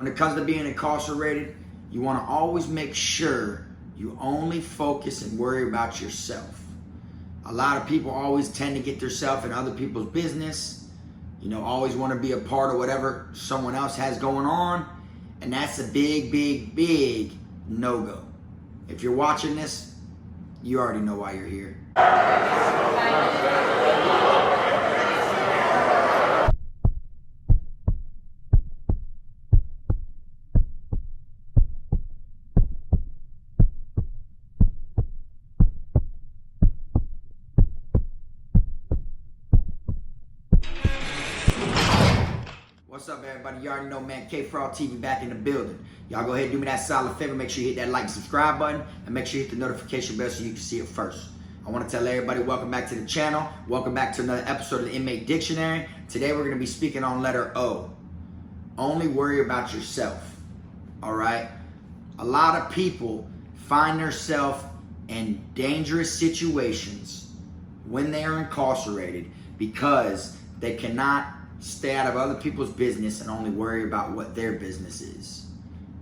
When it comes to being incarcerated, you want to always make sure you only focus and worry about yourself. A lot of people always tend to get themselves in other people's business, always want to be a part of whatever someone else has going on, and that's a big, big, big no-go. If you're watching this, you already know why you're here. What's up, everybody? You already know, man. Kfrogtv back in the building. Y'all go ahead and do me that solid favor. Make sure you hit that like and subscribe button, and make sure you hit the notification bell so you can see it first. I want to tell everybody, welcome back to the channel. Welcome back to another episode of the INMATE Dictionary. Today we're going to be speaking on letter O. Only worry about yourself. All right? A lot of people find themselves in dangerous situations when they are incarcerated because they cannot stay out of other people's business and only worry about what their business is.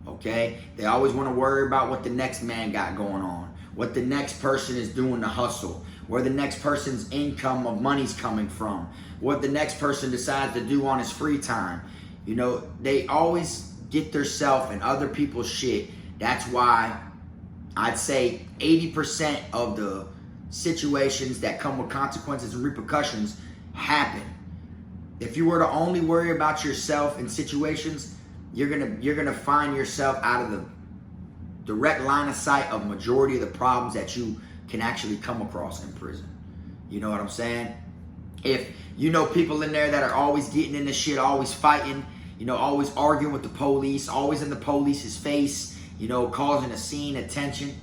Okay? They always want to worry about what the next man got going on, what the next person is doing to hustle, where the next person's income of money's coming from, what the next person decides to do on his free time. They always get themselves in other people's shit. That's why I'd say 80% of the situations that come with consequences and repercussions happen. If you were to only worry about yourself in situations, you're gonna find yourself out of the direct line of sight of majority of the problems that you can actually come across in prison. You know what I'm saying? If you know people in there that are always getting into shit, always fighting, always arguing with the police, always in the police's face, causing a scene, attention,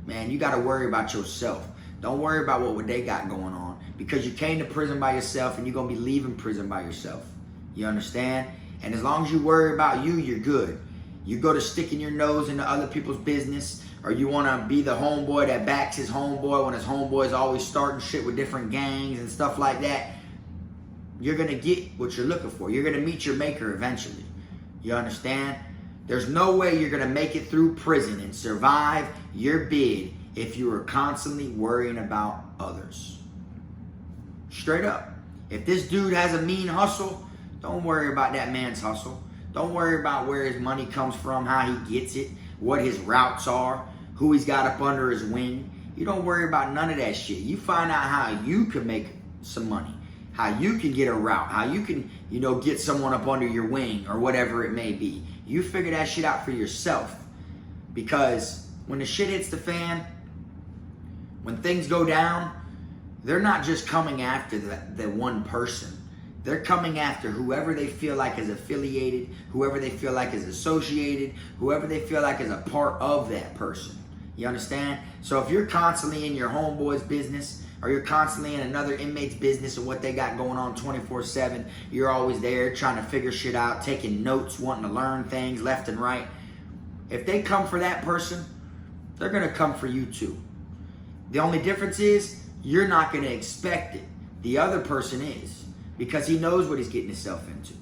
man, you gotta worry about yourself. Don't worry about what they got going on, because you came to prison by yourself and you're going to be leaving prison by yourself. You understand? And as long as you worry about you, you're good. You go to sticking your nose into other people's business, or you want to be the homeboy that backs his homeboy when his homeboy's always starting shit with different gangs and stuff like that, you're going to get what you're looking for. You're going to meet your maker eventually. You understand? There's no way you're going to make it through prison and survive your bid if you are constantly worrying about others. Straight up. If this dude has a mean hustle, don't worry about that man's hustle. Don't worry about where his money comes from, how he gets it, what his routes are, who he's got up under his wing. You don't worry about none of that shit. You find out how you can make some money, how you can get a route, how you can, get someone up under your wing or whatever it may be. You figure that shit out for yourself. Because when the shit hits the fan, when things go down, they're not just coming after the one person. They're coming after whoever they feel like is affiliated, whoever they feel like is associated, whoever they feel like is a part of that person. You understand? So if you're constantly in your homeboy's business, or you're constantly in another inmate's business and what they got going on 24/7, you're always there trying to figure shit out, taking notes, wanting to learn things left and right. If they come for that person, they're going to come for you too. The only difference is you're not going to expect it. The other person is, because he knows what he's getting himself into.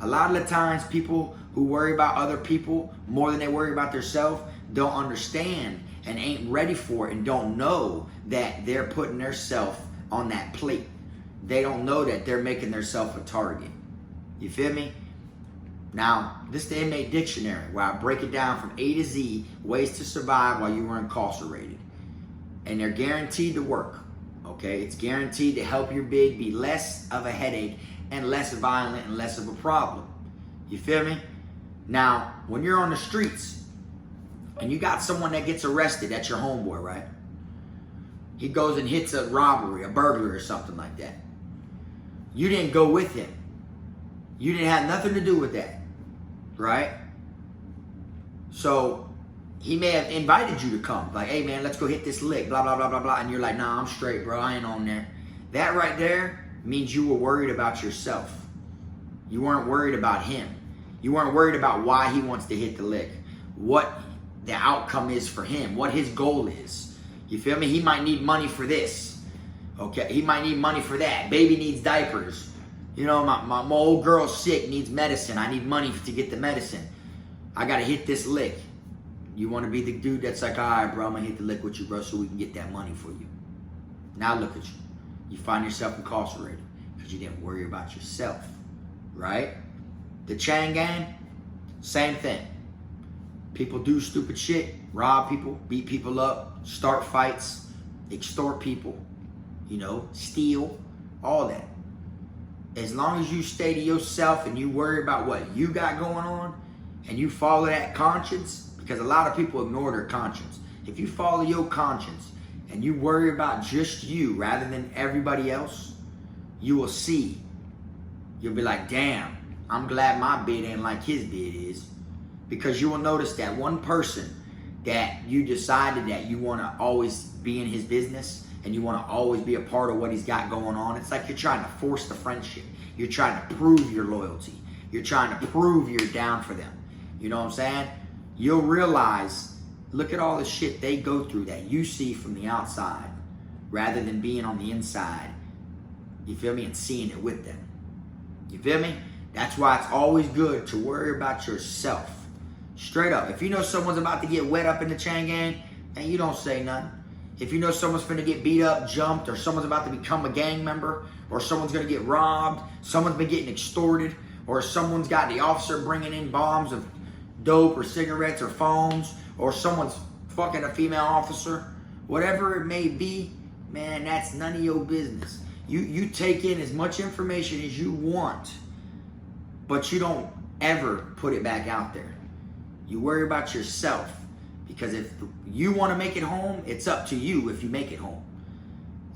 A lot of the times, people who worry about other people more than they worry about themselves don't understand and ain't ready for it and don't know that they're putting themselves on that plate. They don't know that they're making themselves a target. You feel me? Now, this is the Inmate Dictionary, where I break it down from A to Z, ways to survive while you were incarcerated. And they're guaranteed to work, okay? It's guaranteed to help your bid be less of a headache and less violent and less of a problem. You feel me? Now, when you're on the streets and you got someone that gets arrested, that's your homeboy, right? He goes and hits a robbery, a burglary or something like that. You didn't go with him. You didn't have nothing to do with that, right? So he may have invited you to come. Like, hey, man, let's go hit this lick, blah, blah, blah, blah, blah. And you're like, nah, I'm straight, bro. I ain't on there. That right there means you were worried about yourself. You weren't worried about him. You weren't worried about why he wants to hit the lick, what the outcome is for him, what his goal is. You feel me? He might need money for this. Okay? He might need money for that. Baby needs diapers. My old girl's sick, needs medicine. I need money to get the medicine. I gotta hit this lick. You wanna be the dude that's like, all right, bro, I'm gonna hit the lick with you, bro, so we can get that money for you. Now look at you. You find yourself incarcerated because you didn't worry about yourself, right? The chain gang, same thing. People do stupid shit, rob people, beat people up, start fights, extort people, you know, steal, all that. As long as you stay to yourself and you worry about what you got going on and you follow that conscience, because a lot of people ignore their conscience. If you follow your conscience and you worry about just you rather than everybody else, you will see. You'll be like, damn, I'm glad my bid ain't like his bid is. Because you will notice that one person that you decided that you want to always be in his business and you want to always be a part of what he's got going on, it's like you're trying to force the friendship. You're trying to prove your loyalty. You're trying to prove you're down for them. You know what I'm saying? You'll realize, look at all the shit they go through that you see from the outside rather than being on the inside. You feel me? And seeing it with them. You feel me? That's why it's always good to worry about yourself. Straight up. If you know someone's about to get wet up in the chain gang, and you don't say nothing. If you know someone's finna get beat up, jumped, or someone's about to become a gang member, or someone's gonna get robbed, someone's been getting extorted, or someone's got the officer bringing in bombs of dope or cigarettes or phones, or someone's fucking a female officer, whatever it may be, man, that's none of your business. You take in as much information as you want, but you don't ever put it back out there. You worry about yourself, because if you want to make it home, it's up to you if you make it home.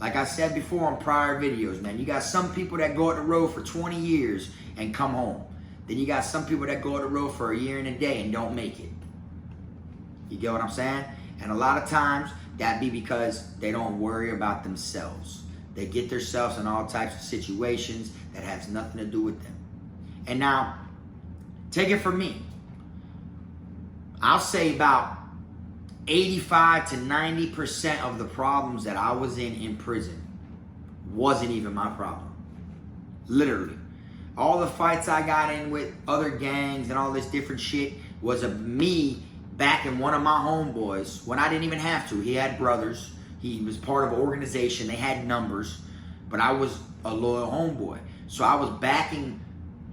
Like I said before on prior videos, man, you got some people that go on the road for 20 years and come home. Then you got some people that go on the road for a year and a day and don't make it. You get what I'm saying? And a lot of times that be because they don't worry about themselves. They get themselves in all types of situations that has nothing to do with them. And now, take it from me. I'll say about 85 to 90% of the problems that I was in prison wasn't even my problem. Literally. All the fights I got in with other gangs and all this different shit was of me backing one of my homeboys when I didn't even have to. He had brothers. He was part of an organization. They had numbers. But I was a loyal homeboy. So I was backing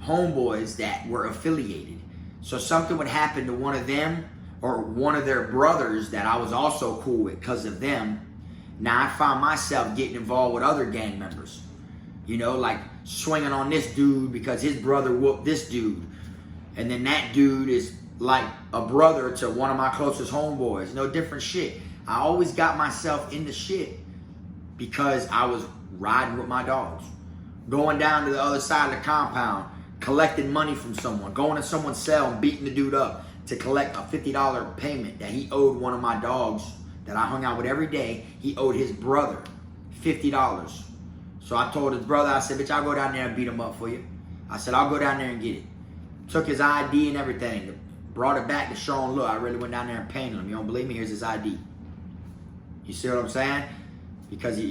homeboys that were affiliated. So something would happen to one of them or one of their brothers that I was also cool with because of them. Now I found myself getting involved with other gang members. You know, like swinging on this dude because his brother whooped this dude. And then that dude is like a brother to one of my closest homeboys. No different shit. I always got myself into shit because I was riding with my dogs. Going down to the other side of the compound, collecting money from someone, going to someone's cell and beating the dude up to collect a $50 payment that he owed one of my dogs that I hung out with every day. He owed his brother $50. So I told his brother, I said, bitch, I'll go down there and beat him up for you. I said, I'll go down there and get it. Took his ID and everything. Brought it back to show him, look, I really went down there and painted him. You don't believe me? Here's his ID. You see what I'm saying? Because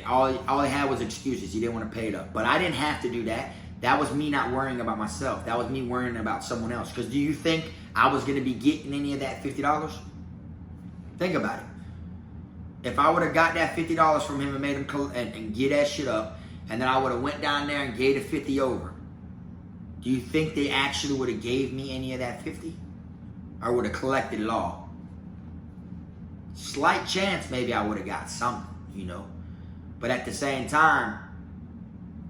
all he had was excuses. He didn't want to pay it up. But I didn't have to do that. That was me not worrying about myself. That was me worrying about someone else. Because do you think I was going to be getting any of that $50? Think about it. If I would have got that $50 from him and made him and get that shit up, and then I would have went down there and gave the 50 over, do you think they actually would have gave me any of that 50? Or would have collected it all? Slight chance maybe I would have got something, you know. But at the same time,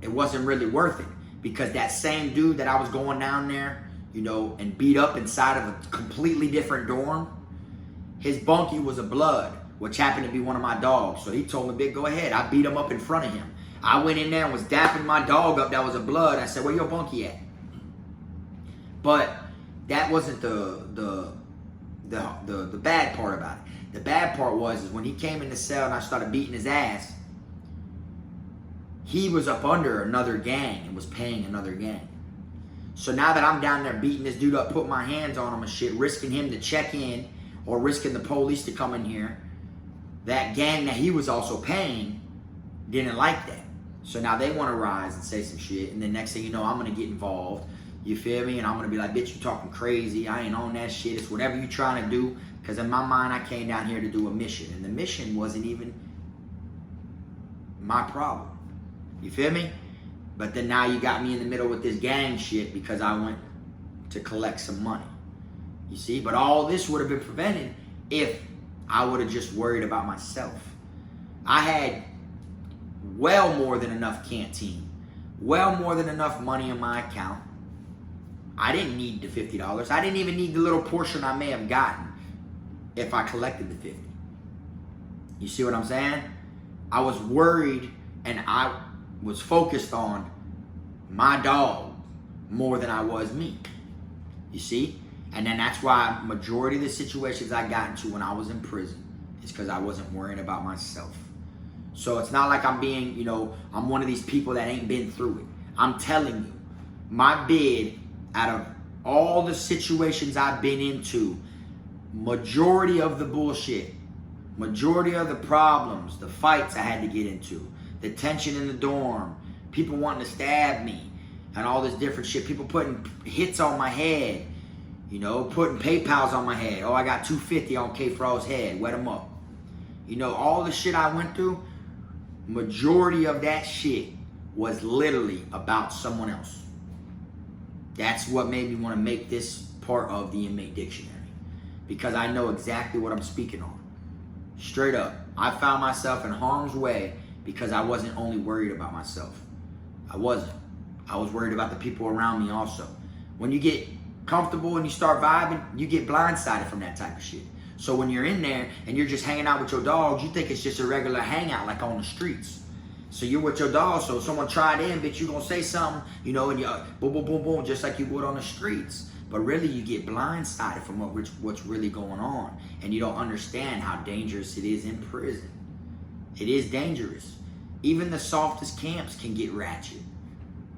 it wasn't really worth it. Because that same dude that I was going down there, you know, and beat up inside of a completely different dorm, his bunkie was a blood, which happened to be one of my dogs. So he told me, big, go ahead. I beat him up in front of him. I went in there and was dapping my dog up that was a blood. I said, where your bunkie at? But that wasn't the bad part about it. The bad part was is when he came in the cell and I started beating his ass, he was up under another gang and was paying another gang. So now that I'm down there beating this dude up, putting my hands on him and shit, risking him to check in or risking the police to come in here, that gang that he was also paying didn't like that. So now they want to rise and say some shit. And then next thing you know, I'm going to get involved. You feel me? And I'm gonna be like, bitch, you talking crazy. I ain't on that shit. It's whatever you trying to do. Because in my mind, I came down here to do a mission. And the mission wasn't even my problem. You feel me? But then now you got me in the middle with this gang shit because I went to collect some money. You see? But all this would have been prevented if I would have just worried about myself. I had well more than enough canteen. Well more than enough money in my account. I didn't need the $50. I didn't even need the little portion I may have gotten if I collected the 50. You see what I'm saying? I was worried and I was focused on my dog more than I was me. You see? And then that's why majority of the situations I got into when I was in prison is because I wasn't worrying about myself. So it's not like I'm being, I'm one of these people that ain't been through it. I'm telling you, my bid, out of all the situations I've been into, majority of the bullshit, majority of the problems, the fights I had to get into, the tension in the dorm, people wanting to stab me, and all this different shit, people putting hits on my head, putting PayPals on my head. Oh, I got $250 on KFROG's head, wet him up. All the shit I went through, majority of that shit was literally about someone else. That's what made me want to make this part of the Inmate Dictionary. Because I know exactly what I'm speaking on. Straight up. I found myself in harm's way because I wasn't only worried about myself. I wasn't. I was worried about the people around me also. When you get comfortable and you start vibing, you get blindsided from that type of shit. So when you're in there and you're just hanging out with your dogs, you think it's just a regular hangout like on the streets. So you're with your dog, so if someone tried in, bitch, you gonna say something, and you boom, boom, boom, boom, just like you would on the streets. But really, you get blindsided from what's really going on, and you don't understand how dangerous it is in prison. It is dangerous. Even the softest camps can get ratchet.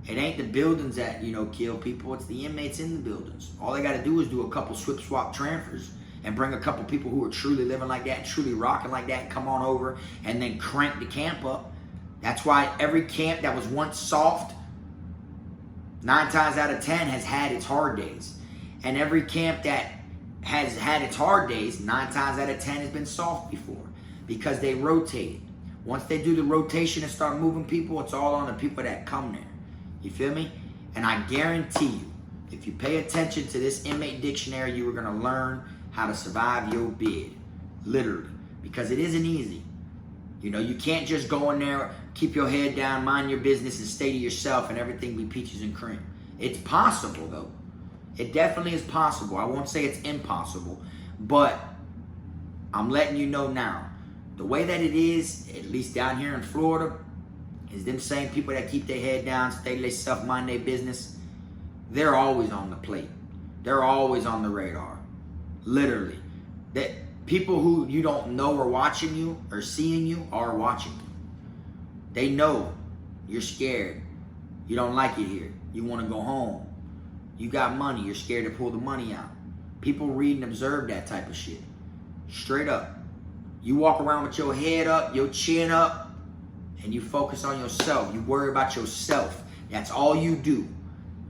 It ain't the buildings that, kill people, it's the inmates in the buildings. All they gotta do is do a couple swap transfers and bring a couple people who are truly living like that, truly rocking like that, and come on over and then crank the camp up. That's why every camp that was once soft, 9 times out of 10 has had its hard days. And every camp that has had its hard days, 9 times out of 10 has been soft before. Because they rotate. Once they do the rotation and start moving people, it's all on the people that come there. You feel me? And I guarantee you, if you pay attention to this Inmate Dictionary, you are going to learn how to survive your bid. Literally. Because it isn't easy. You can't just go in there, keep your head down, mind your business, and stay to yourself and everything be peaches and cream. It's possible, though. It definitely is possible. I won't say it's impossible, but I'm letting you know now. The way that it is, at least down here in Florida, is them same people that keep their head down, stay to themselves, mind their business. They're always on the plate. They're always on the radar. Literally. That people who you don't know are watching you or seeing you are watching you. They know you're scared. You don't like it here. You want to go home. You got money. You're scared to pull the money out. People read and observe that type of shit. Straight up. You walk around with your head up, your chin up, and you focus on yourself. You worry about yourself. That's all you do.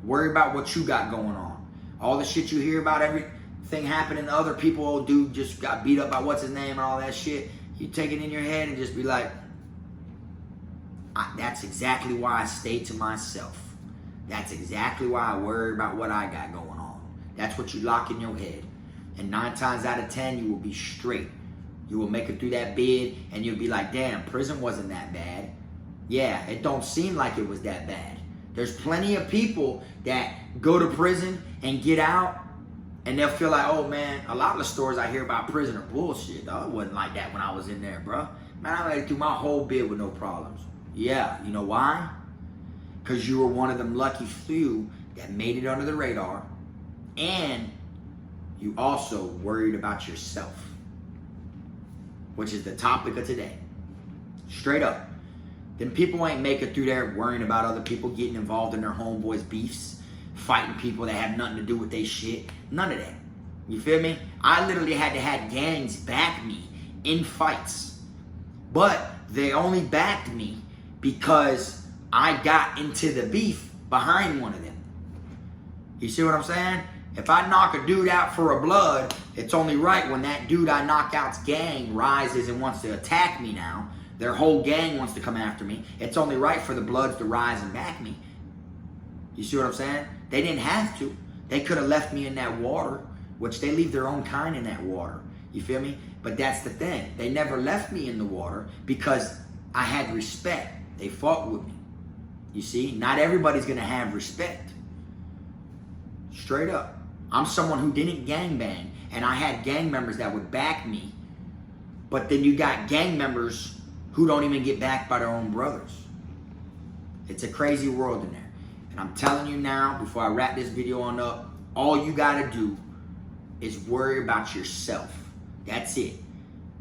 Worry about what you got going on. All the shit you hear about, everything happening to other people, old dude just got beat up by what's his name and all that shit. You take it in your head and just be like, that's exactly why I stay to myself. That's exactly why I worry about what I got going on. That's what you lock in your head. And 9 times out of 10, you will be straight. You will make it through that bid and you'll be like, damn, prison wasn't that bad. Yeah, it don't seem like it was that bad. There's plenty of people that go to prison and get out and they'll feel like, oh man, a lot of the stories I hear about prison are bullshit. Dog. It wasn't like that when I was in there, bro. Man, I made it through my whole bid with no problems. Yeah, you know why? Because you were one of them lucky few that made it under the radar and you also worried about yourself, which is the topic of today. Straight up. Then people ain't make it through there worrying about other people getting involved in their homeboys' beefs, fighting people that have nothing to do with their shit. None of that. You feel me? I literally had to have gangs back me in fights. But they only backed me because I got into the beef behind one of them. You see what I'm saying? If I knock a dude out for a blood, it's only right when that dude I knock out's gang rises and wants to attack me now. Their whole gang wants to come after me. It's only right for the Bloods to rise and back me. You see what I'm saying? They didn't have to. They could have left me in that water, which they leave their own kind in that water. You feel me? But that's the thing. They never left me in the water because I had respect. They fought with me. You see? Not everybody's going to have respect. Straight up. I'm someone who didn't gangbang, and I had gang members that would back me. But then you got gang members who don't even get backed by their own brothers. It's a crazy world in there. And I'm telling you now, before I wrap this video on up, all you gotta do is worry about yourself. That's it.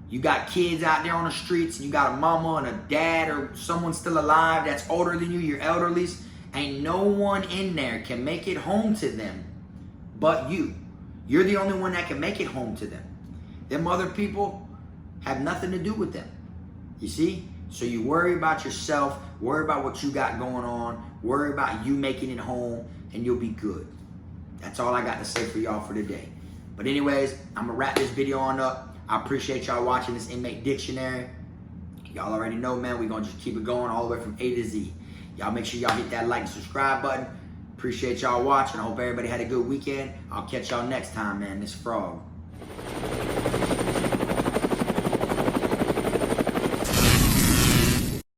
You got kids out there on the streets, and you got a mama and a dad or someone still alive that's older than you, your elderlies. Ain't no one in there can make it home to them but you. You're the only one that can make it home to them. Them other people have nothing to do with them. You see? So you worry about yourself, worry about what you got going on, worry about you making it home, and you'll be good. That's all I got to say for y'all for today. But anyways, I'm going to wrap this video on up. I appreciate y'all watching this Inmate Dictionary. Y'all already know, man, we're going to just keep it going all the way from A to Z. Y'all make sure y'all hit that like and subscribe button. Appreciate y'all watching. I hope everybody had a good weekend. I'll catch y'all next time, man. This Frog.